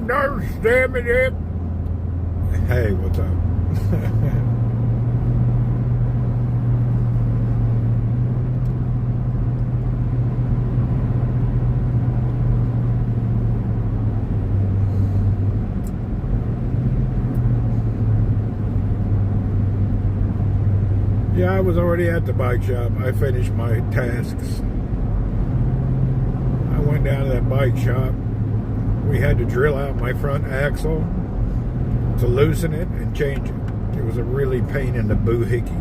nurse, damn it up. Hey, what's up? Yeah, I was already at the bike shop. I finished my tasks. I went down to that bike shop. We had to drill out my front axle to loosen it and change it. It was a really pain in the boohickey.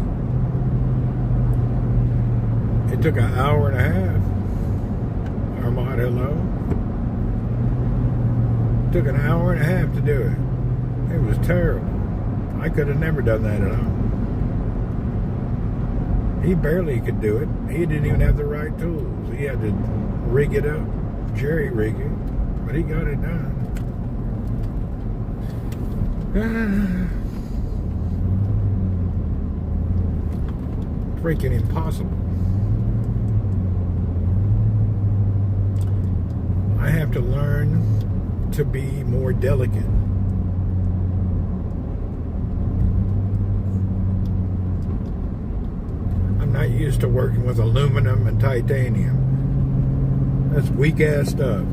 It took an hour and a half. Armand, hello. It took an hour and a half to do it. It was terrible. I could have never done that at home. He barely could do it. He didn't even have the right tools. He had to rig it up, jerry rig it, but he got it done. Freaking impossible. I have to learn to be more delicate. I'm not used to working with aluminum and titanium. That's weak ass stuff.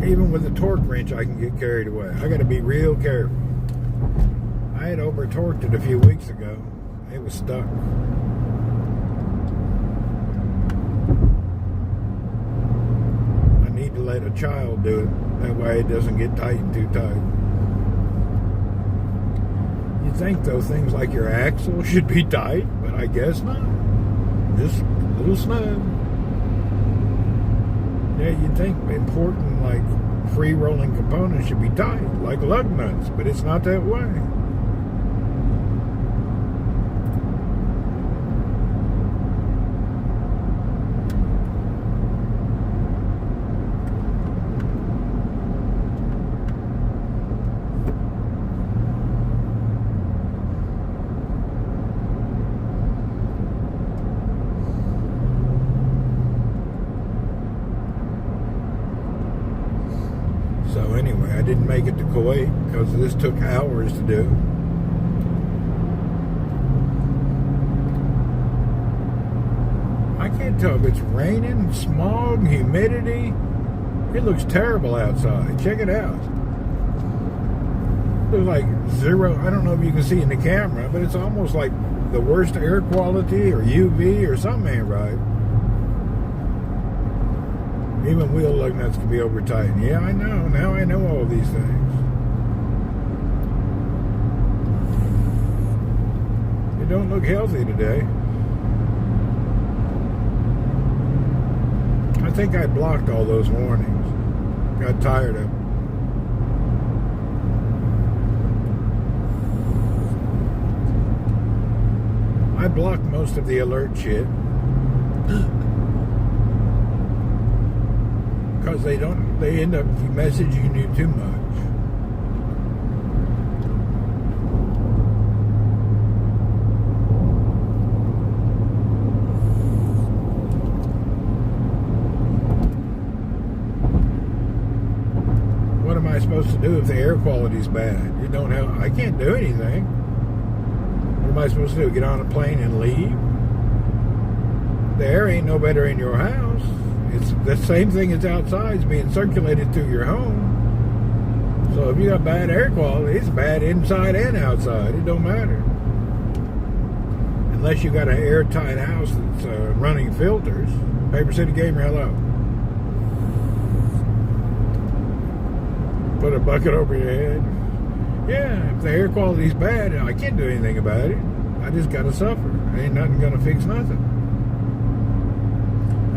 Even with a torque wrench, I can get carried away. I got to be real careful. I had over torqued it a few weeks ago. It was stuck. I need to let a child do it. That way it doesn't get tightened too tight. You think, though, things like your axle should be tight, but I guess not. Just a little snug. Yeah, you'd think important, like free rolling components should be tight, like lug nuts, but it's not that way. So anyway, I didn't make it to Kuwait because this took hours to do. I can't tell if it's raining, smog, humidity. It looks terrible outside. Check it out. It looks like zero. I don't know if you can see in the camera, but it's almost like the worst air quality or UV or something ain't right. Even wheel lug nuts can be over tightened. Yeah, I know. Now I know all these things. You don't look healthy today. I think I blocked all those warnings. Got tired of them. I blocked most of the alert shit. Because they end up messaging you too much. What am I supposed to do if the air quality's bad? You don't have. I can't do anything. What am I supposed to do? Get on a plane and leave? The air ain't no better in your house. It's the same thing as outside is being circulated through your home. So if you got bad air quality, it's bad inside and outside. It don't matter. Unless you got an airtight house that's running filters. Paper City Gamer, hello. Put a bucket over your head. Yeah, if the air quality's bad, I can't do anything about it. I just gotta suffer. Ain't nothing gonna fix nothing.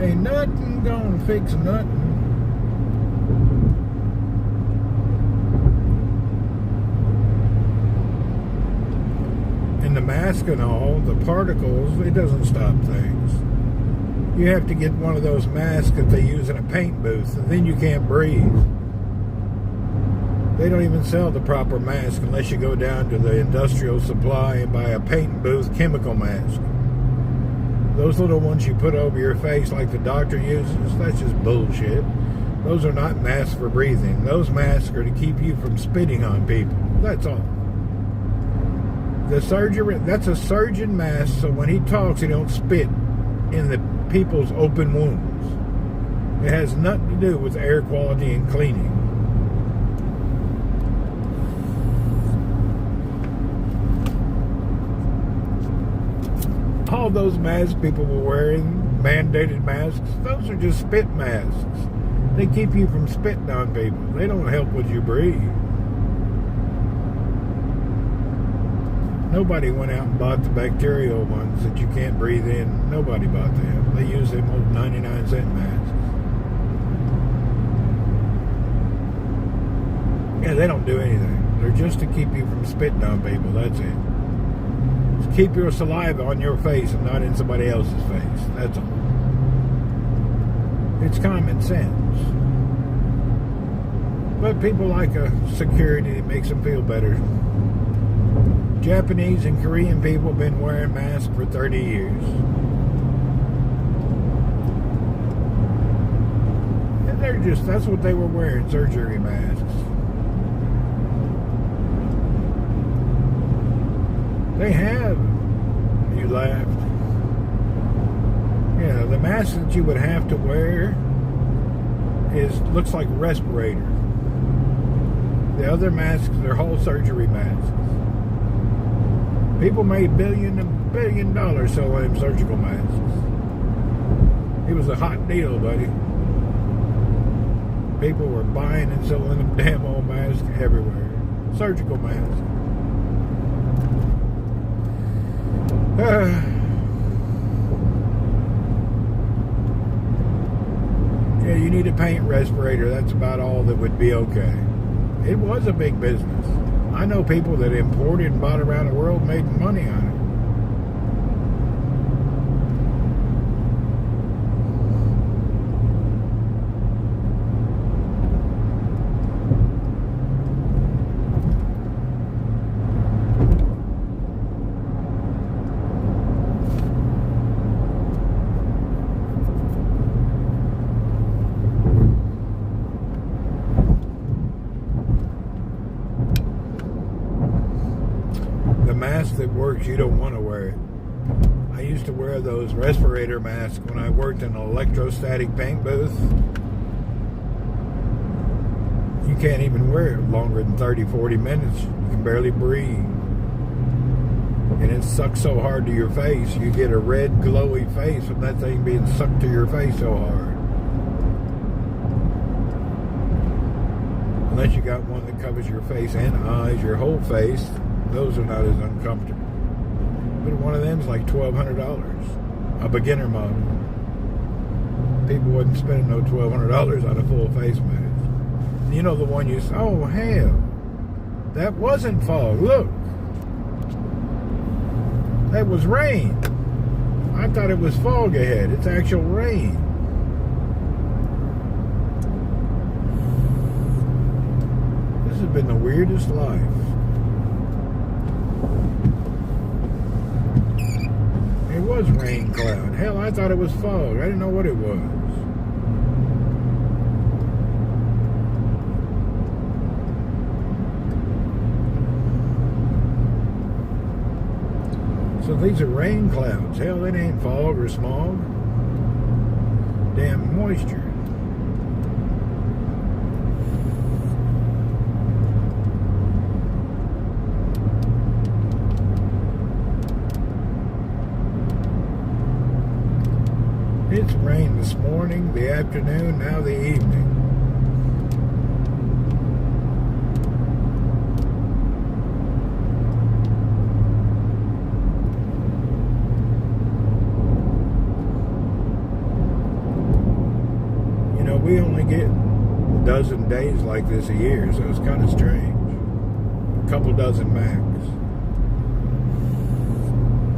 Ain't nothing gonna fix nothing. And the mask and all, the particles, it doesn't stop things. You have to get one of those masks that they use in a paint booth, and then you can't breathe. They don't even sell the proper mask unless you go down to the industrial supply and buy a paint booth chemical mask. Those little ones you put over your face like the doctor uses, that's just bullshit. Those are not masks for breathing. Those masks are to keep you from spitting on people. That's all. The surgeon, that's a surgeon mask, so when he talks, he don't spit in the people's open wounds. It has nothing to do with air quality and cleaning. All those masks people were wearing, mandated masks, those are just spit masks. They keep you from spitting on people. They don't help with you breathe. Nobody went out and bought the bacterial ones that you can't breathe in. Nobody bought them. They use them old 99-cent masks. Yeah, they don't do anything. They're just to keep you from spitting on people. That's it. Just keep your saliva on your face and not in somebody else's face. That's all. It's common sense. But people like a security that makes them feel better. Japanese and Korean people have been wearing masks for 30 years. And that's what they were wearing, surgery masks. They have. You laughed. Yeah, the mask that you would have to wear looks like a respirator. The other masks, they're whole surgery masks. People made $1 billion selling them surgical masks. It was a hot deal, buddy. People were buying and selling them damn old masks everywhere. Surgical masks. Yeah, you need a paint respirator. That's about all that would be okay. It was a big business. I know people that imported and bought around the world made money on it. Mask that works, you don't want to wear it. I used to wear those respirator masks when I worked in an electrostatic paint booth. You can't even wear it longer than 30-40 minutes. You can barely breathe. And it sucks so hard to your face. You get a red glowy face from that thing being sucked to your face so hard. Unless you got one that covers your face and eyes, your whole face. Those are not as uncomfortable. But one of them's like $1,200. A beginner model. People wasn't spending no $1,200 on a full face mask. You know the one you say, oh hell, that wasn't fog. Look. That was rain. I thought it was fog ahead. It's actual rain. This has been the weirdest life. It was rain cloud. Hell, I thought it was fog. I didn't know what it was. So these are rain clouds. Hell, it ain't fog or smog. Damn moisture. It's rained this morning, the afternoon, now the evening. You know, we only get a dozen days like this a year, so it's kind of strange. A couple dozen max.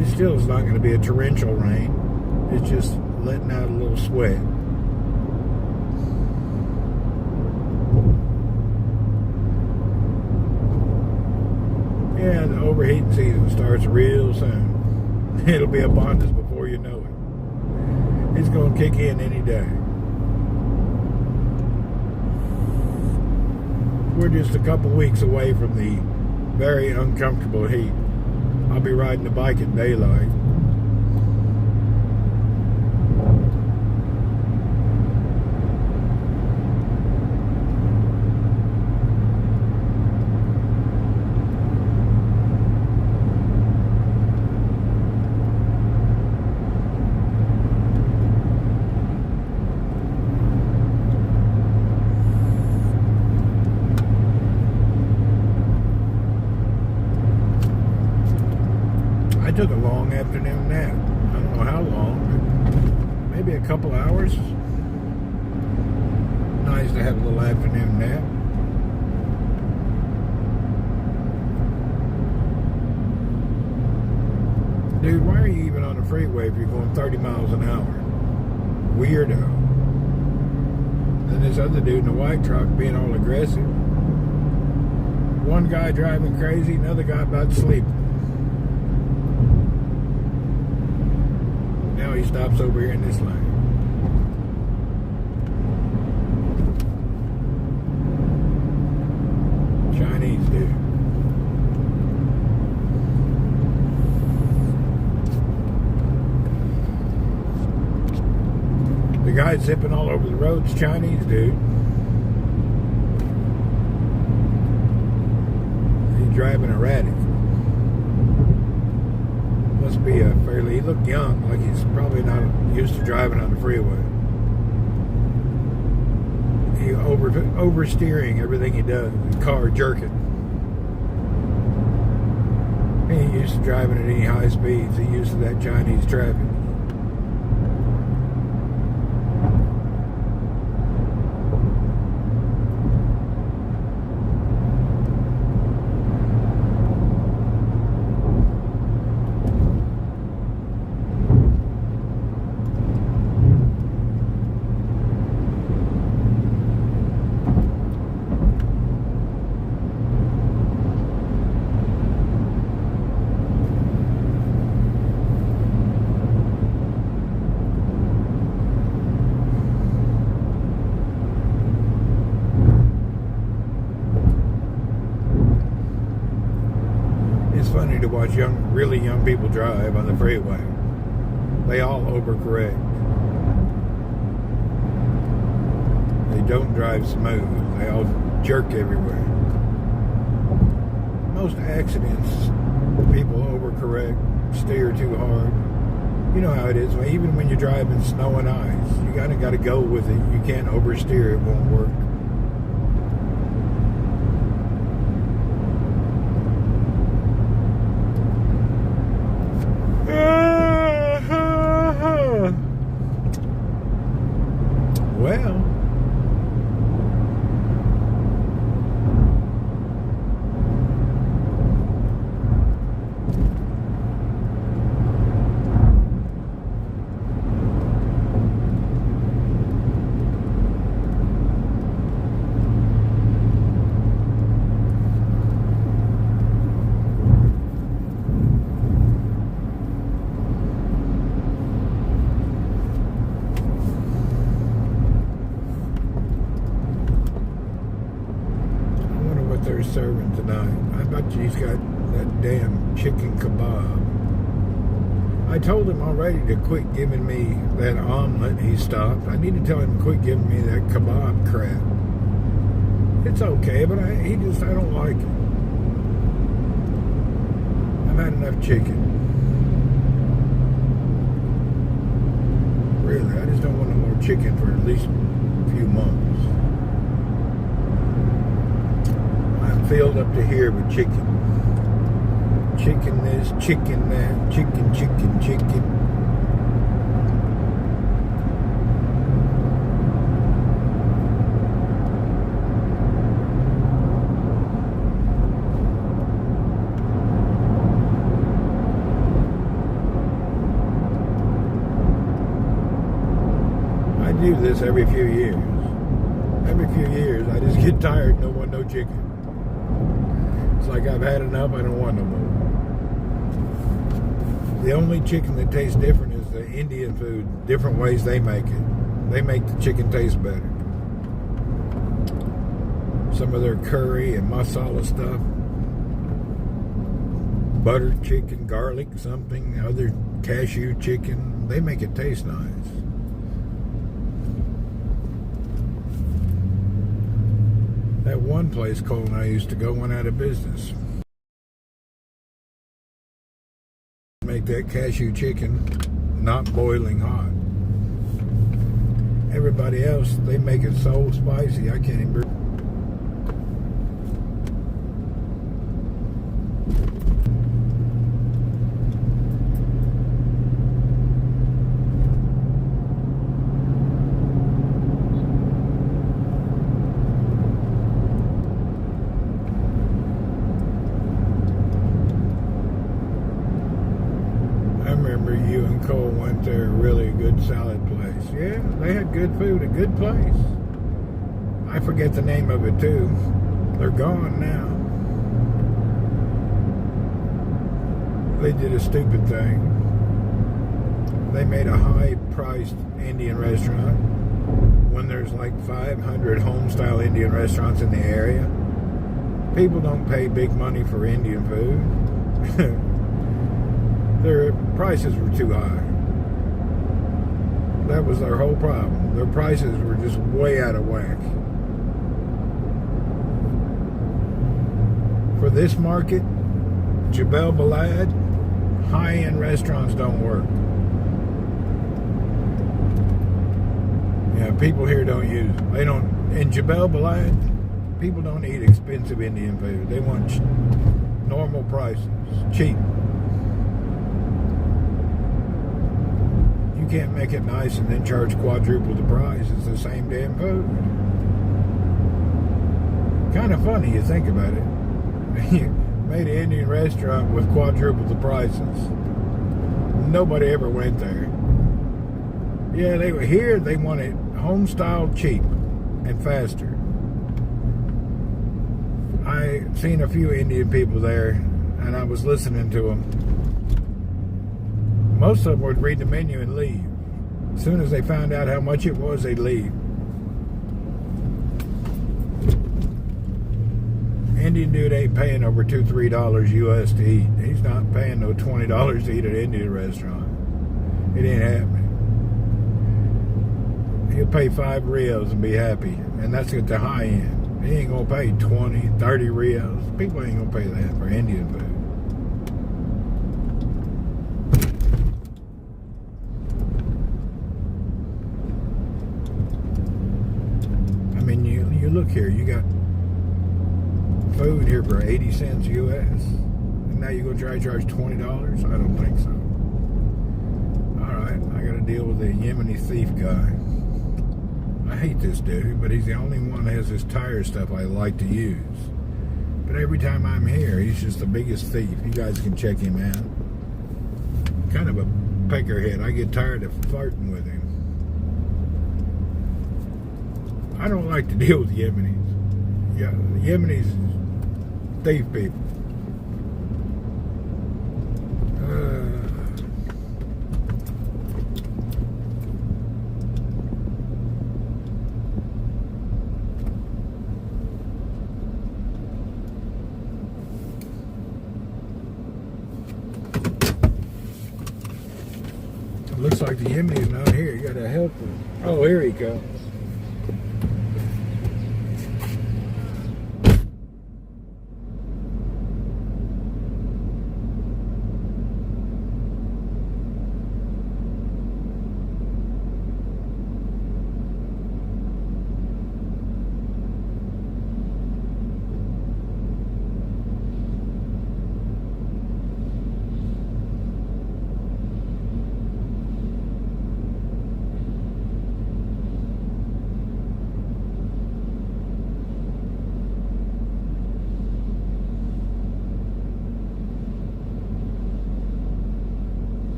It still is not going to be a torrential rain. It's just letting out a little sweat. Yeah, the overheating season starts real soon. It'll be upon us before you know it. It's going to kick in any day. we're just a couple weeks away from the very uncomfortable heat. I'll be riding the bike at daylight. I took a long afternoon nap. I don't know how long, but maybe a couple hours. Nice to have a little afternoon nap. Dude, why are you even on the freeway if you're going 30 miles an hour? Weirdo. And this other dude in the white truck being all aggressive. One guy driving crazy, another guy about sleeping. Now he stops over here in this lane. Chinese dude. The guy zipping all over the road's Chinese dude. He's driving erratic. Must be a fairly, he looked young, like he's probably not used to driving on the freeway. He oversteering everything he does, the car jerking. He ain't used to driving at any high speeds. He's used to that Chinese traffic. It's funny to watch really young people drive on the freeway. They all overcorrect. They don't drive smooth. They all jerk everywhere. Most accidents, people overcorrect, steer too hard. You know how it is. Even when you're driving snow and ice, you got to go with it. You can't oversteer. It won't work. Well, they're serving tonight. I bet you he's got that damn chicken kebab. I told him already to quit giving me that omelet. He stopped. I need to tell him to quit giving me that kebab crap. It's okay, but I don't like it. I've had enough chicken. Really, I just don't want no more chicken for at least a few months. Filled up to here with chicken. Chicken this, chicken that, chicken. I do this every few years. Every few years, I just get tired. No one, no chicken. It's like I've had enough, I don't want no more. The only chicken that tastes different is the Indian food, different ways they make it. They make the chicken taste better. some of their curry and masala stuff. Buttered chicken, garlic, something, other cashew chicken. They make it taste nice. That one place Cole and I used to go went out of business. Make that cashew chicken not boiling hot. Everybody else, they make it so spicy I can't even. You and Cole went to a really good salad place. Yeah, they had good food, a good place. I forget the name of it too. They're gone now. They did a stupid thing. They made a high-priced Indian restaurant when there's like 500 home-style Indian restaurants in the area. People don't pay big money for Indian food. Their prices were too high. That was their whole problem. Their prices were just way out of whack. For this market, Jebel Balad, high-end restaurants don't work. Yeah, people here don't use. They don't. In Jebel Balad, people don't eat expensive Indian food. They want normal prices, cheap. You can't make it nice and then charge quadruple the price. It's the same damn food. Kind of funny, you think about it. You made an Indian restaurant with quadruple the prices. Nobody ever went there. Yeah, they were here. They wanted home style, cheap, and faster. I seen a few Indian people there, and I was listening to them. Most of them would read the menu and leave. As soon as they found out how much it was, they'd leave. Indian dude ain't paying over $2-3 US to eat. He's not paying no $20 to eat at an Indian restaurant. It ain't happening. He'll pay 5 reals and be happy. And that's at the high end. He ain't gonna pay 20, 30 reals. People ain't gonna pay that for Indian food. I mean, you look here, you got food here for 80 cents US. And now you're going to try to charge $20? I don't think so. Alright, I got to deal with the Yemeni thief guy. I hate this dude, but he's the only one that has this tire stuff I like to use. But every time I'm here, he's just the biggest thief. You guys can check him out. Kind of a peckerhead. I get tired of flirting with him. I don't like to deal with Yemenis. Yeah, the Yemenis thief people. It looks like the Yemeni's not here. You gotta help him. Oh, here he comes.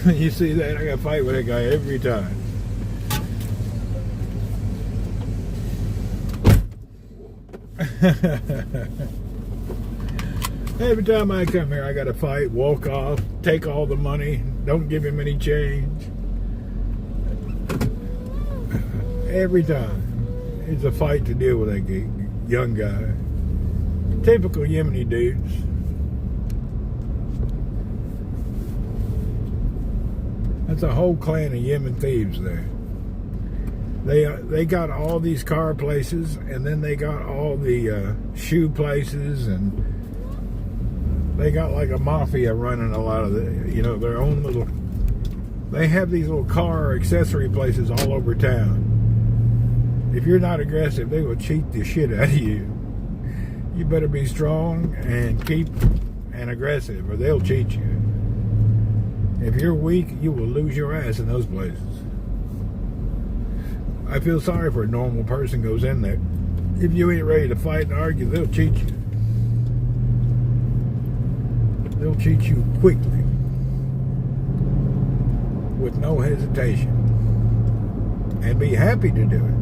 You see that? I got to fight with that guy every time. Every time I come here, I got to fight, walk off, take all the money, don't give him any change. Every time. It's a fight to deal with that young guy. Typical Yemeni dudes. That's a whole clan of Yemen thieves there. They got all these car places, and then they got all the shoe places, and they got like a mafia running a lot of their own little. They have these little car accessory places all over town. If you're not aggressive, they will cheat the shit out of you. You better be strong and aggressive, or they'll cheat you. If you're weak, you will lose your ass in those places. I feel sorry for a normal person goes in there. If you ain't ready to fight and argue, they'll cheat you. They'll cheat you quickly, with no hesitation, and be happy to do it.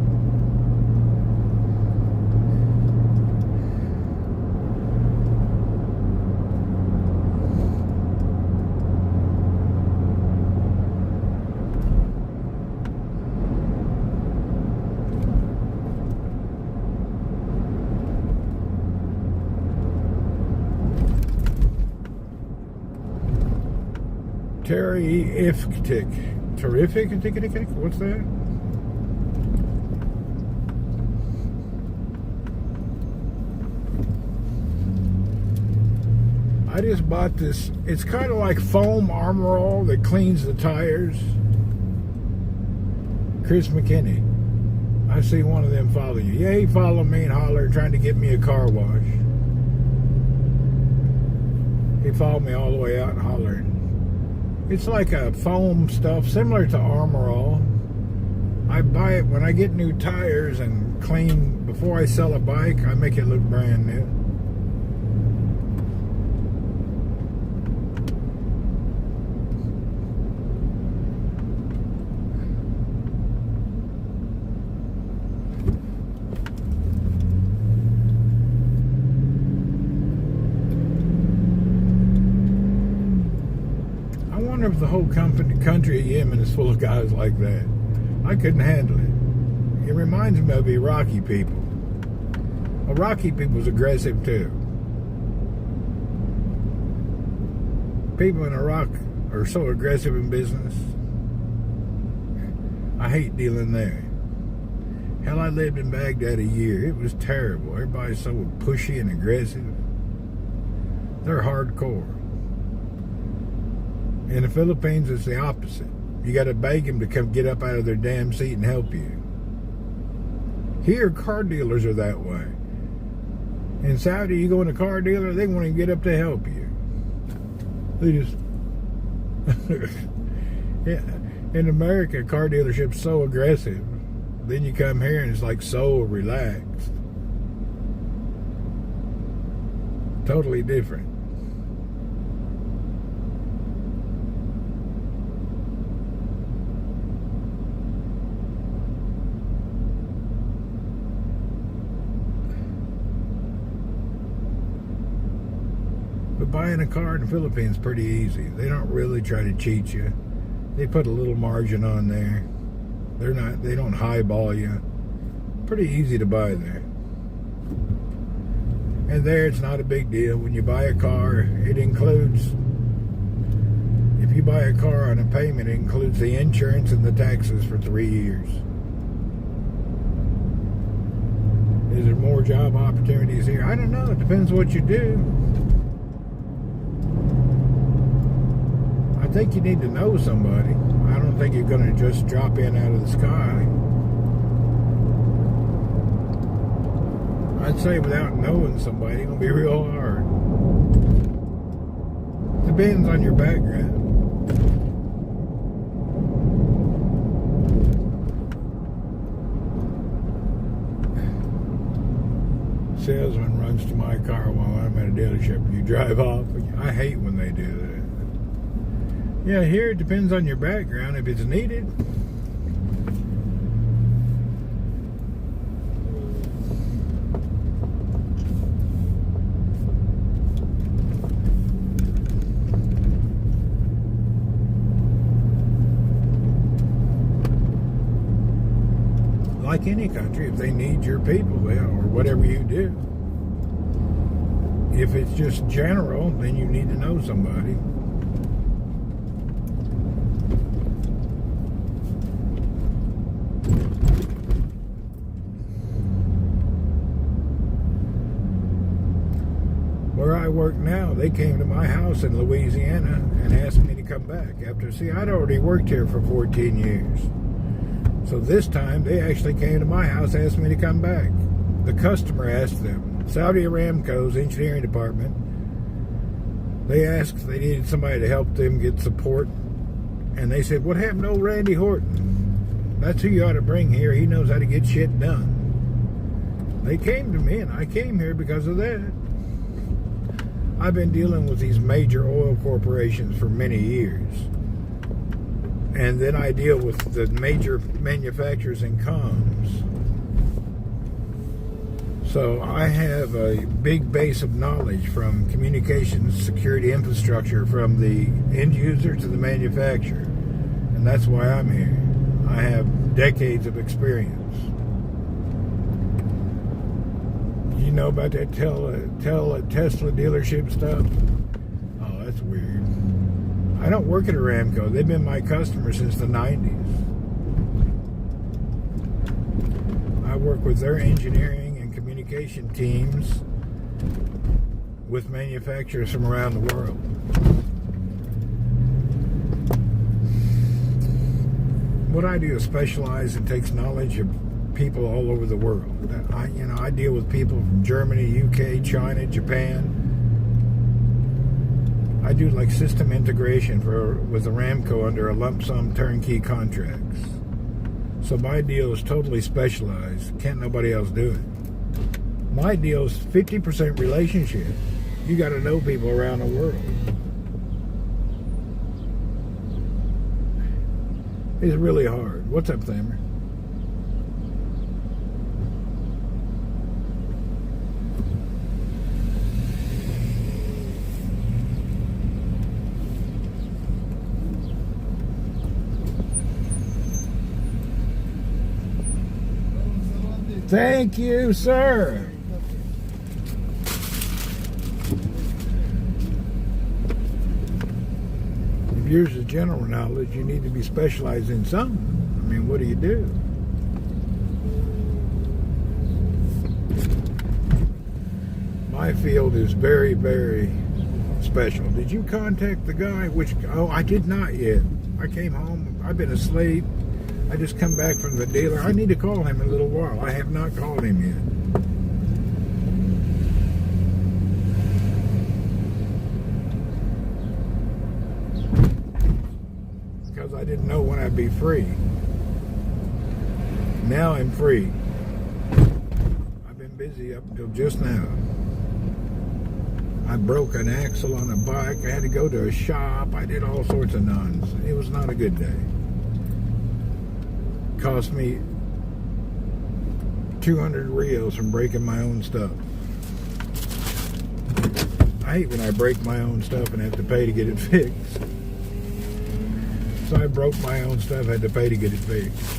Terrific? What's that? I just bought this. It's kind of like foam Armor All that cleans the tires. Chris McKinney. I see one of them follow you. Yeah, he followed me and hollered, trying to get me a car wash. He followed me all the way out and hollered. It's like a foam stuff, similar to Armor All. I buy it when I get new tires and clean. Before I sell a bike, I make it look brand new. If the whole country of Yemen is full of guys like that, I couldn't handle it. It reminds me of Iraqi people. Iraqi people's aggressive too. People in Iraq are so aggressive in business. I hate dealing there. Hell, I lived in Baghdad a year. It was terrible. Everybody's so pushy and aggressive. They're hardcore. In the Philippines, it's the opposite. You got to beg them to come get up out of their damn seat and help you. Here, car dealers are that way. In Saudi, you go in a car dealer, they won't even get up to help you. They just... yeah. In America, a car dealership's so aggressive. Then you come here and it's like so relaxed. Totally different. But buying a car in the Philippines is pretty easy. They don't really try to cheat you. They put a little margin on there. They don't highball you. Pretty easy to buy there. And there it's not a big deal. When you buy a car, it includes, if you buy a car on a payment, it includes the insurance and the taxes for 3 years. Is there more job opportunities here? I don't know. It depends what you do. I think you need to know somebody. I don't think you're going to just drop in out of the sky. I'd say without knowing somebody, it's going to be real hard. Depends on your background. Salesman runs to my car while I'm at a dealership. You drive off. I hate when they do that. Yeah, here it depends on your background if it's needed. Like any country, if they need your people, or whatever you do. If it's just general, then you need to know somebody. Where I work now, they came to my house in Louisiana and asked me to come back. I'd already worked here for 14 years. So this time, they actually came to my house and asked me to come back. The customer asked them. Saudi Aramco's engineering department, they asked if they needed somebody to help them get support. And they said, what happened to old Randy Horton? That's who you ought to bring here. He knows how to get shit done. They came to me, and I came here because of that. I've been dealing with these major oil corporations for many years. And then I deal with the major manufacturers in comms. So I have a big base of knowledge from communications, security infrastructure, from the end user to the manufacturer. And that's why I'm here. I have decades of experience. You know about that Tesla dealership stuff? Oh, that's weird. I don't work at Aramco. They've been my customer since the 90s. I work with their engineering communication teams with manufacturers from around the world. What I do is specialize and takes knowledge of people all over the world. I deal with people from Germany, UK, China, Japan. I do like system integration with Aramco under a lump sum turnkey contracts. So my deal is totally specialized. Can't nobody else do it. My deal is 50% relationship. You got to know people around the world. It's really hard. What's up, Thammer? Thank you, sir. If yours is general knowledge, you need to be specialized in something. I mean, what do you do? My field is very, very special. Did you contact the guy? Oh, I did not yet. I came home. I've been asleep. I just come back from the dealer. I need to call him in a little while. I have not called him yet. Because I didn't know when I'd be free. Now I'm free. I've been busy up until just now. I broke an axle on a bike. I had to go to a shop. I did all sorts of nonsense. It was not a good day. Cost me 200 reals from breaking my own stuff. I hate when I break my own stuff and have to pay to get it fixed. So I broke my own stuff, had to pay to get it fixed.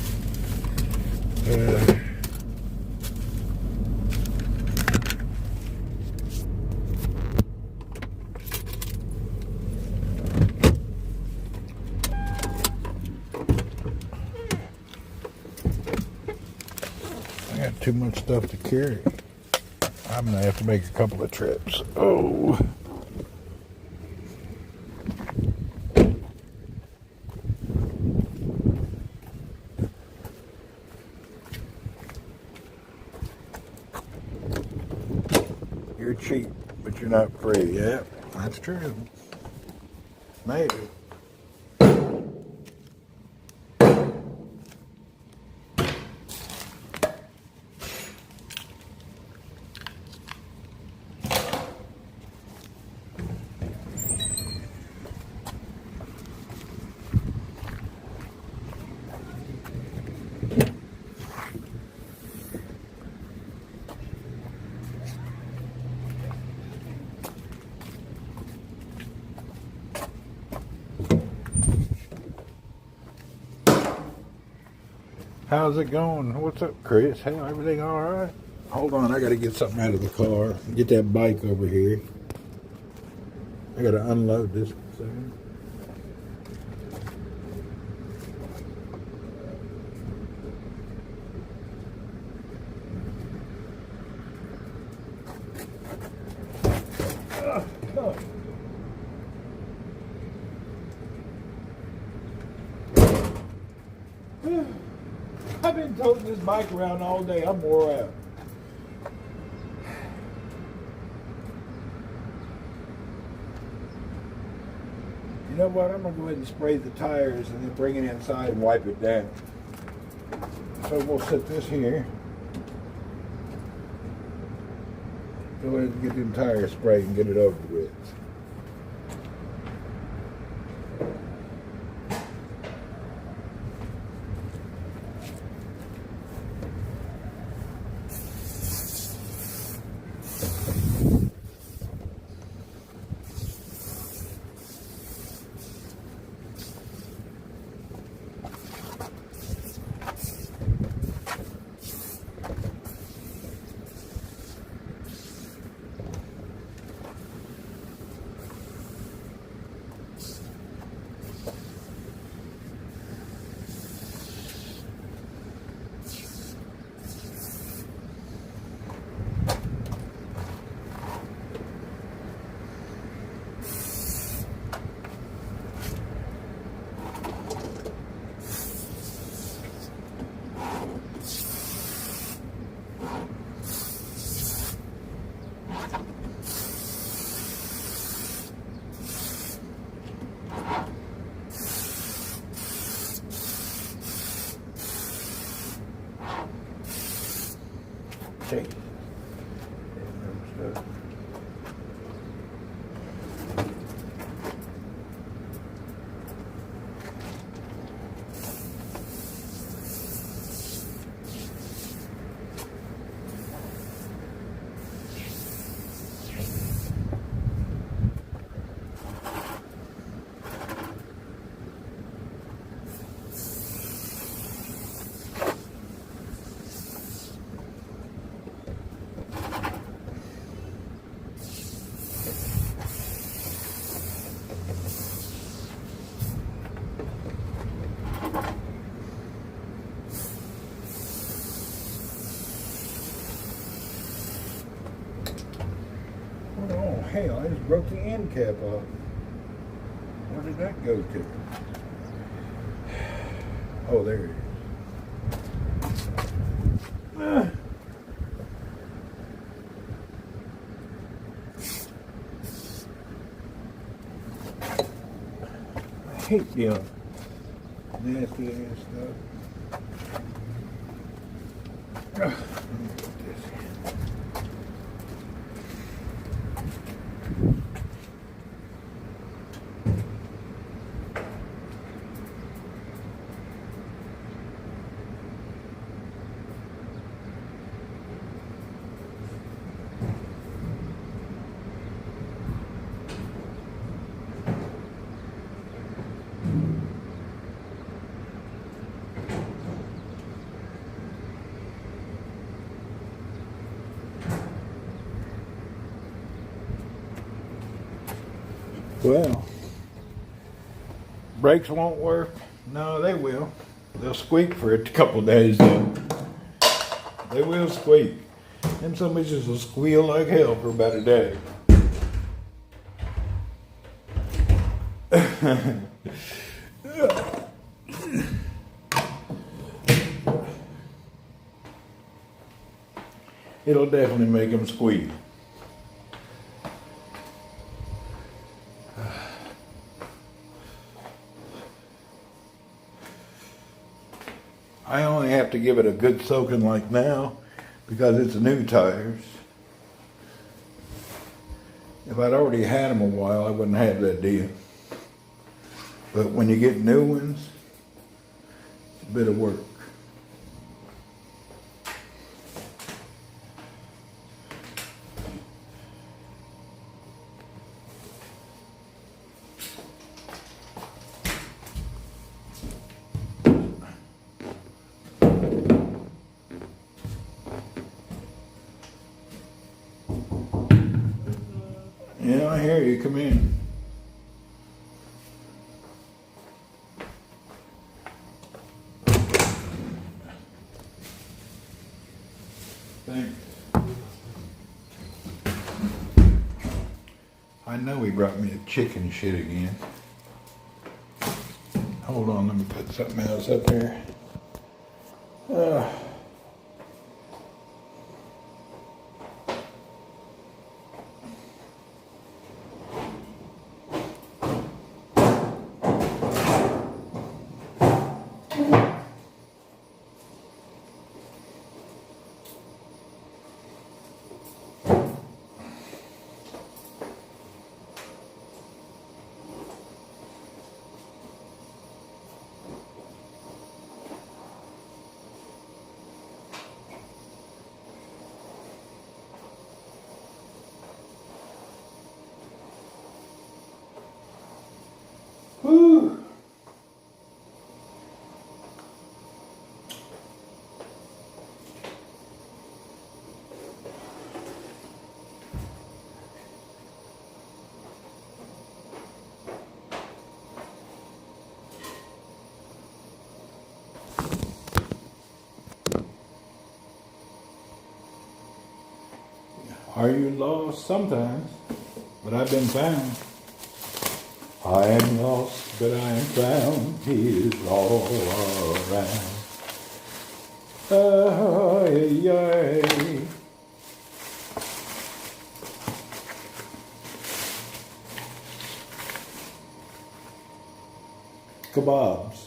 Too much stuff to carry. I'm gonna have to make a couple of trips. Oh. You're cheap, but you're not free. Yeah, that's true. Maybe. How's it going? What's up, Chris? Hey, everything all right? Hold on, I got to get something out of the car. Get that bike over here. I got to unload this thing. I've been toting this bike around all day. I'm wore out. You know what? I'm going to go ahead and spray the tires and then bring it inside and wipe it down. So we'll set this here. Go ahead and get them tires sprayed and get it over with. Take it. Oh, hell, I just broke the end cap off. Where did that go to? Oh, there it is. I hate the nasty ass stuff. Let me put this in. Well, brakes won't work. No, they will. They'll squeak for a couple of days though. They will squeak. And some bitches will squeal like hell for about a day. It'll definitely make them squeak. I only have to give it a good soaking like now because it's new tires. If I'd already had them a while, I wouldn't have that deal. But when you get new ones, it's a bit of work. hear you. Come in. Thanks. I know he brought me a chicken shit again. Hold on, let me put something else up here. Whew. Are you lost? Sometimes, but I've been found. I am lost, but I am found. He is all around. Ay. Kebabs.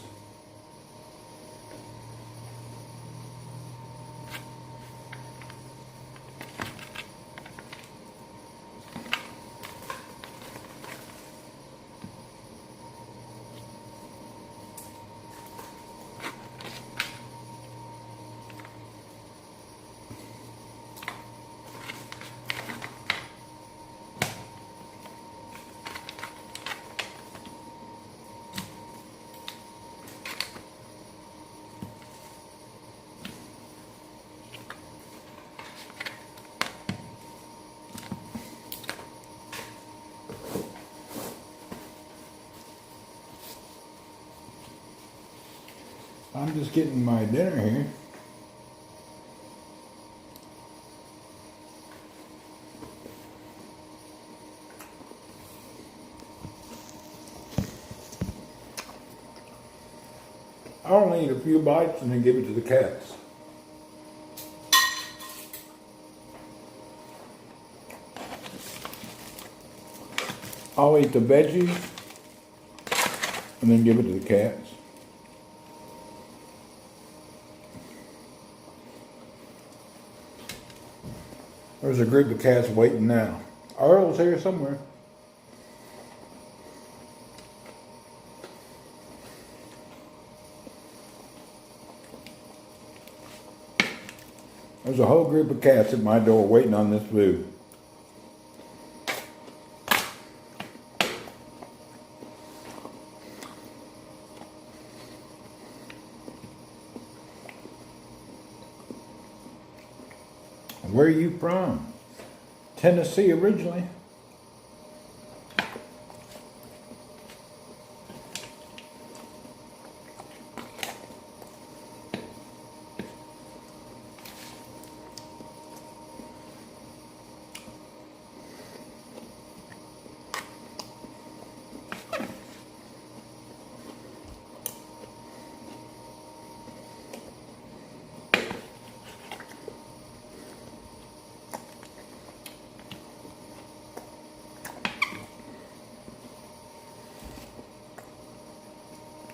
I'm just getting my dinner here. I'll only eat a few bites and then give it to the cats. I'll eat the veggies and then give it to the cats. There's a group of cats waiting now. Earl's here somewhere. There's a whole group of cats at my door waiting on this food. Where are you from? Tennessee originally.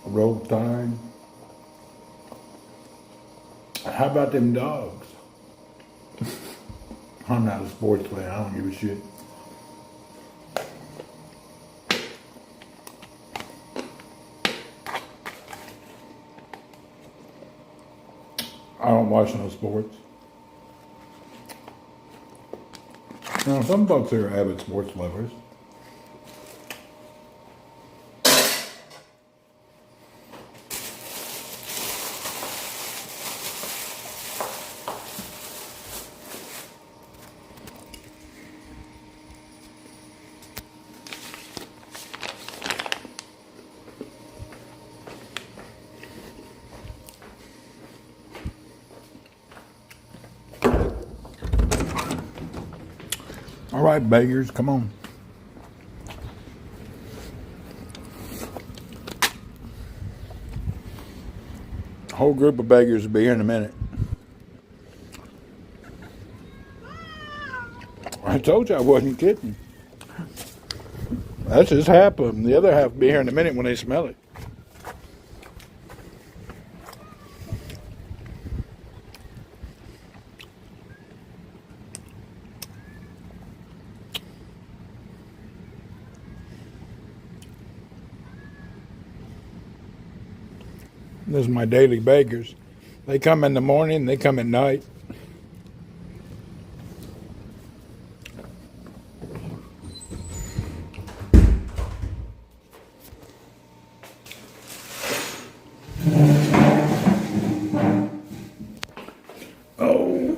Roll Tide. How about them dogs? I'm not a sports fan. I don't give a shit. I don't watch no sports. Now, some folks are avid sports lovers. right, beggars, come on. A whole group of beggars will be here in a minute. I told you I wasn't kidding. That's just half of them. The other half will be here in a minute when they smell it. Those are my daily beggars. They come in the morning, they come at night. Oh.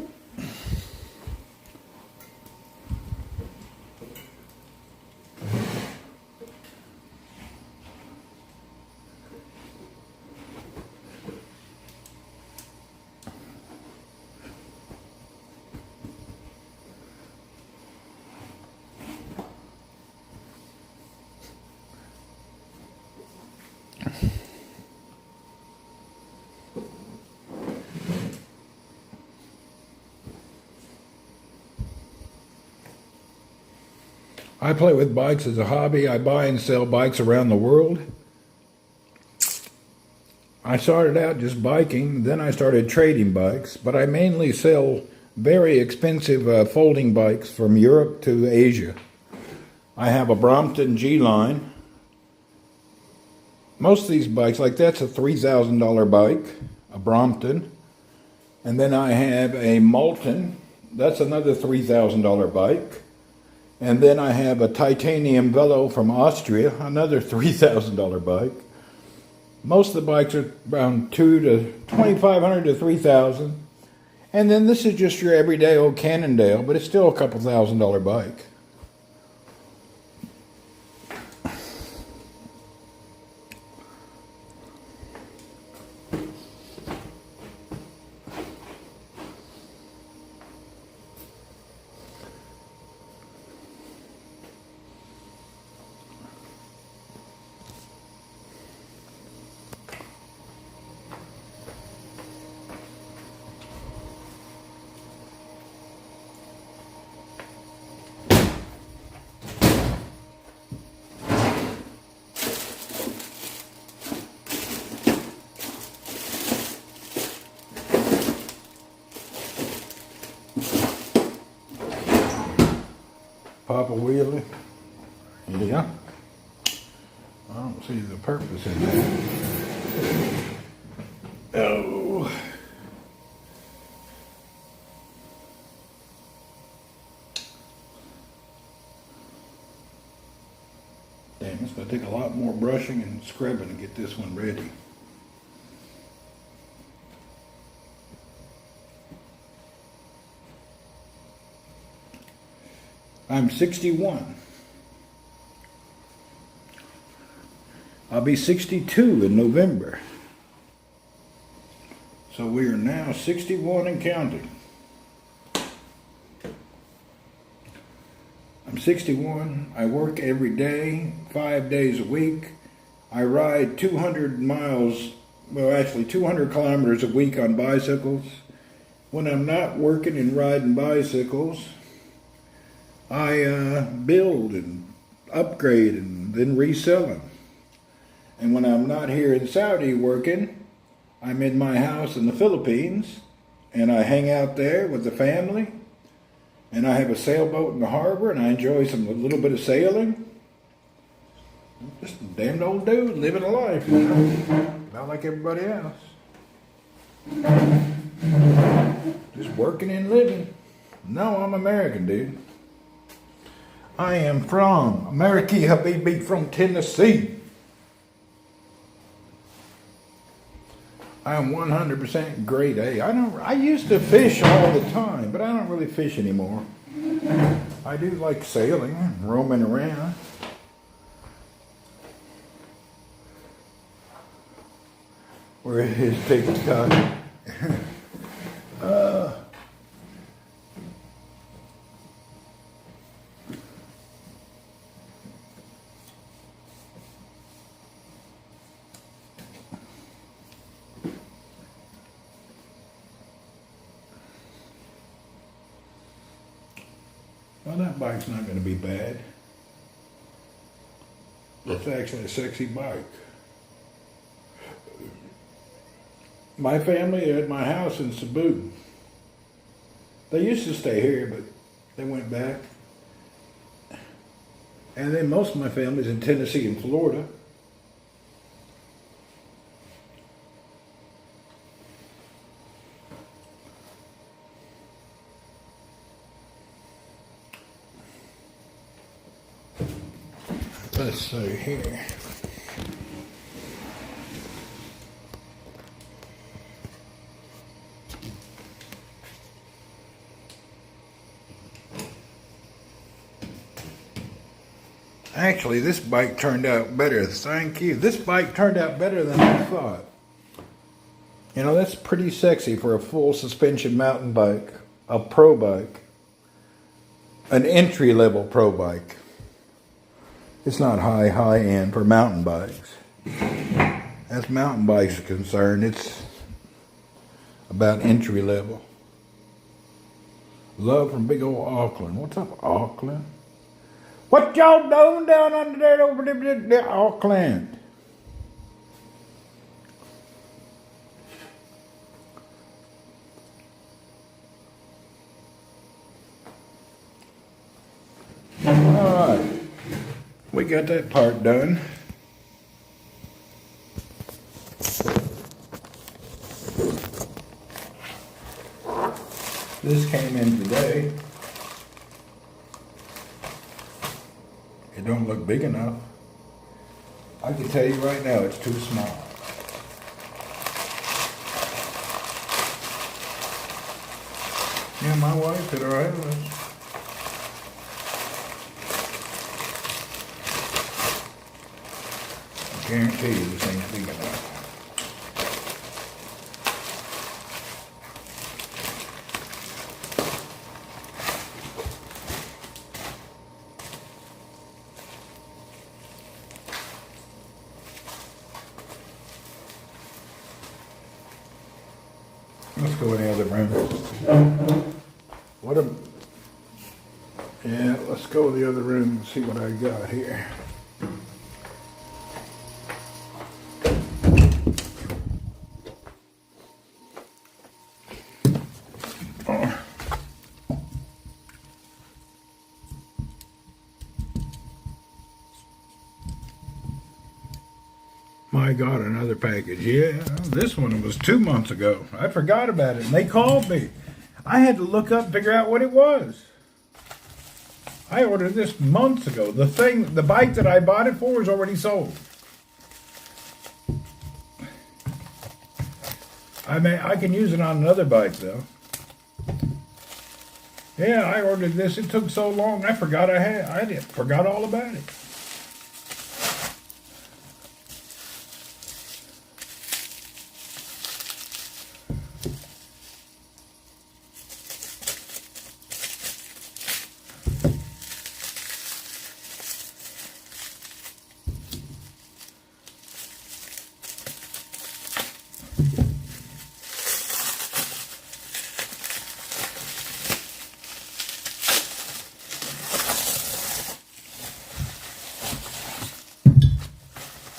I play with bikes as a hobby. I buy and sell bikes around the world. I started out just biking, then I started trading bikes, but I mainly sell very expensive folding bikes from Europe to Asia. I have a Brompton G-Line. Most of these bikes, like that's a $3,000 bike, a Brompton. And then I have a Moulton, that's another $3,000 bike. And then I have a titanium Velo from Austria, another $3,000 bike. Most of the bikes are around $2,500 to $3,000. And then this is just your everyday old Cannondale, but it's still a couple $1,000 bike. Pop a wheelie. Yeah. I don't see the purpose in that. Oh. Damn, it's going to take a lot more brushing and scrubbing to get this one ready. I'm 61. I'll be 62 in November. So we are now 61 and counting. I'm 61. I work every day, 5 days a week. I ride 200 miles, well actually 200 kilometers a week on bicycles. When I'm not working and riding bicycles, I build and upgrade and then resell them. And when I'm not here in Saudi working, I'm in my house in the Philippines and I hang out there with the family and I have a sailboat in the harbor and I enjoy a little bit of sailing. Just a damned old dude living a life, you know, not like everybody else. Just working and living. No, I'm American, dude. I am from America, Habibi, from Tennessee. I am 100% grade A. I used to fish all the time, but I don't really fish anymore. I do like sailing, roaming around. Where is TikTok? Well, that bike's not going to be bad. It's actually a sexy bike. My family at my house in Cebu. They used to stay here, but they went back. And then most of my family's in Tennessee and Florida. Let's see here. Actually, this bike turned out better. Thank you. This bike turned out better than I thought. You know, that's pretty sexy for a full suspension mountain bike. A pro bike. An entry-level pro bike. It's not high end for mountain bikes. As mountain bikes are concerned, it's about entry level. Love from big old Auckland. What's up, Auckland? What y'all doing down under there over there, Auckland? All right. We got that part done. This came in today. It don't look big enough. I can tell you right now, it's too small. Yeah, my wife said, all right, I guarantee you this ain't big enough. Let's go in the other room. Yeah, let's go in the other room and see what I got here. My God, another package. Yeah, this one was 2 months ago. I forgot about it, and they called me. I had to look up and figure out what it was. I ordered this months ago. The bike that I bought it for is already sold. I can use it on another bike, though. Yeah, I ordered this. It took so long, I forgot I forgot all about it.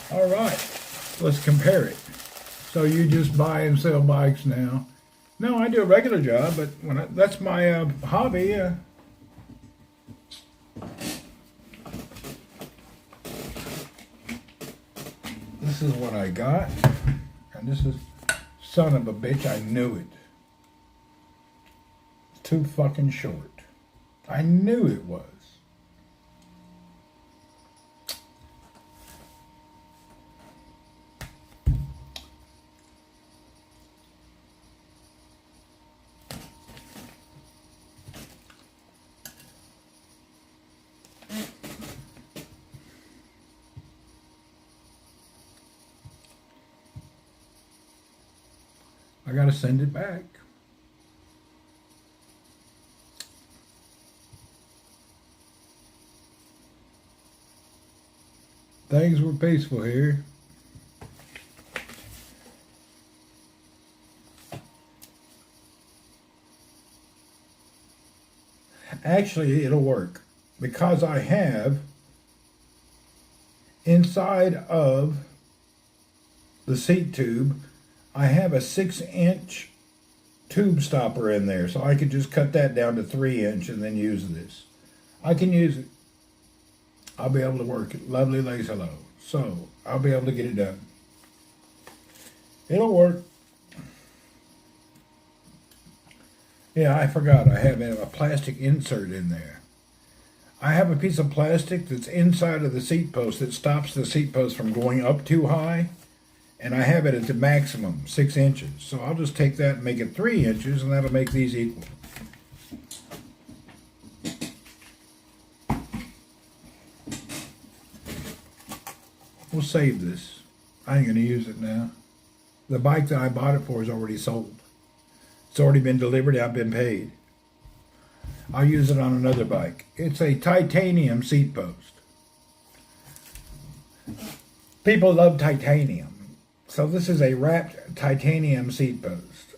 All right, let's compare it. So you just buy and sell bikes now? No, I do a regular job, but that's my hobby. This is what I got, and this is, son of a bitch, I knew it. It's too fucking short. I knew it was. I gotta send it back. Things were peaceful here. Actually, it'll work because I have inside of the seat tube, I have a 6-inch tube stopper in there, so I could just cut that down to 3-inch and then use this. I can use it. I'll be able to work it. Lovely lace hello. So I'll be able to get it done. It'll work. Yeah, I forgot. I have a plastic insert in there. I have a piece of plastic that's inside of the seat post that stops the seat post from going up too high. And I have it at the maximum, 6 inches. So I'll just take that and make it 3 inches, and that'll make these equal. We'll save this. I ain't going to use it now. The bike that I bought it for is already sold. It's already been delivered. I've been paid. I'll use it on another bike. It's a titanium seat post. People love titanium. So this is a wrapped titanium seat post.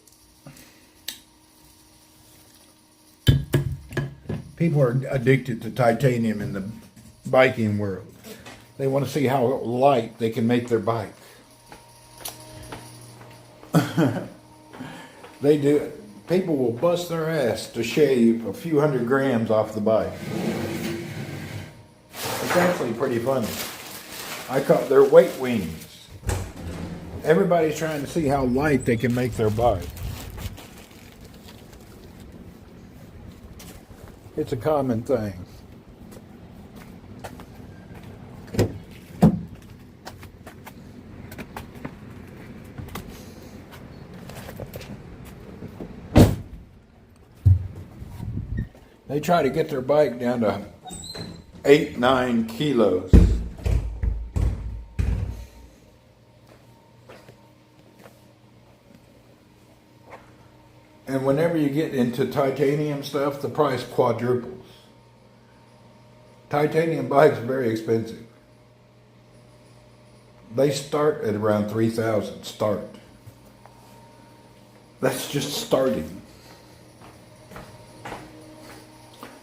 People are addicted to titanium in the biking world. They want to see how light they can make their bike. They do. People will bust their ass to shave a few hundred grams off the bike. It's actually pretty funny. I call it their weight wings. Everybody's trying to see how light they can make their bike. It's a common thing. They try to get their bike down to 8-9 kilos. And whenever you get into titanium stuff, the price quadruples. Titanium bikes are very expensive. They start at around $3,000. Start. That's just starting.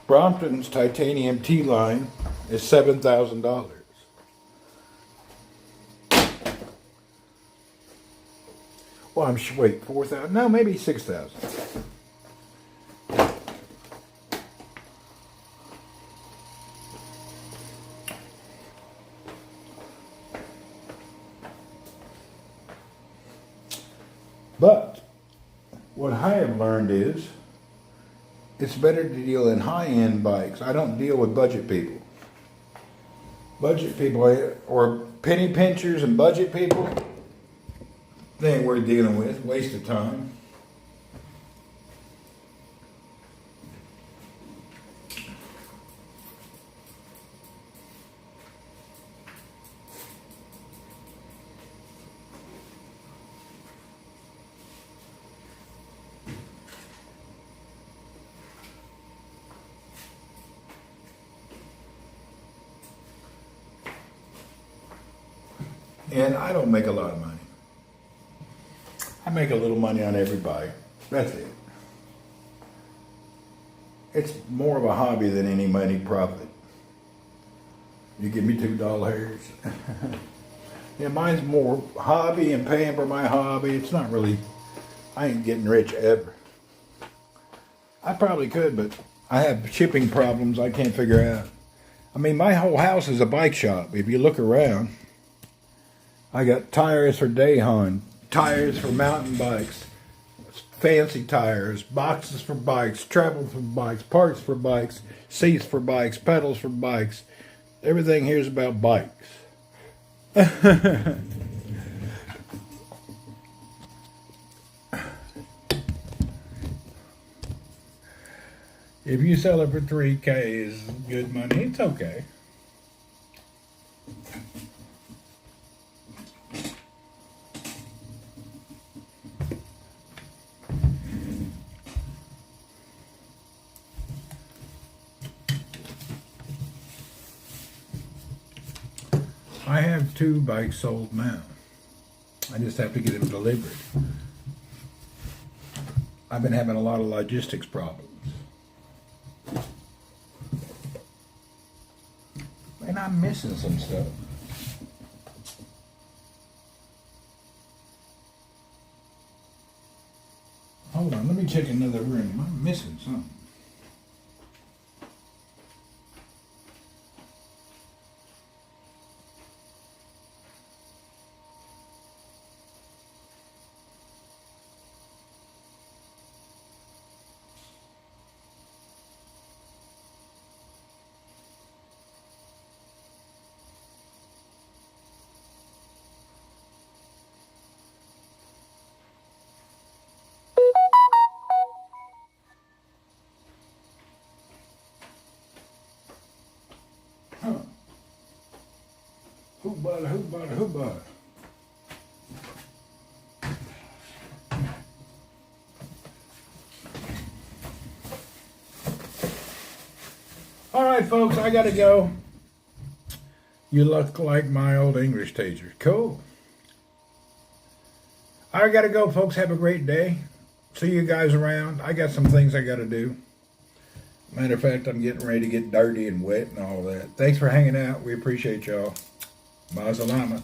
Brompton's titanium T-line is $7,000. Well, wait, 4,000? No, maybe 6,000. But what I have learned is it's better to deal in high-end bikes. I don't deal with budget people. Budget people or penny pinchers and budget people, they ain't worth dealing with. Waste of time. And I don't make a lot of money. I make a little money on every bike. That's it. It's more of a hobby than any money profit. You give me $2. Yeah, mine's more hobby and paying for my hobby. It's not really, I ain't getting rich ever. I probably could, but I have shipping problems I can't figure out. I mean, my whole house is a bike shop. If you look around, I got tires for Dayhan, tires for mountain bikes, fancy tires, boxes for bikes, travel for bikes, parts for bikes, seats for bikes, pedals for bikes. Everything here is about bikes. If you sell it for $3,000 is good money, it's okay. I have 2 bikes sold now. I just have to get them delivered. I've been having a lot of logistics problems. I'm missing some stuff. Hold on, let me check another room. I'm missing something. Huh. Who butter? All right, folks, I gotta go. You look like my old English teacher. Cool. I gotta go, folks. Have a great day. See you guys around. I got some things I gotta do. Matter of fact, I'm getting ready to get dirty and wet and all that. Thanks for hanging out. We appreciate y'all. Bye, Salama.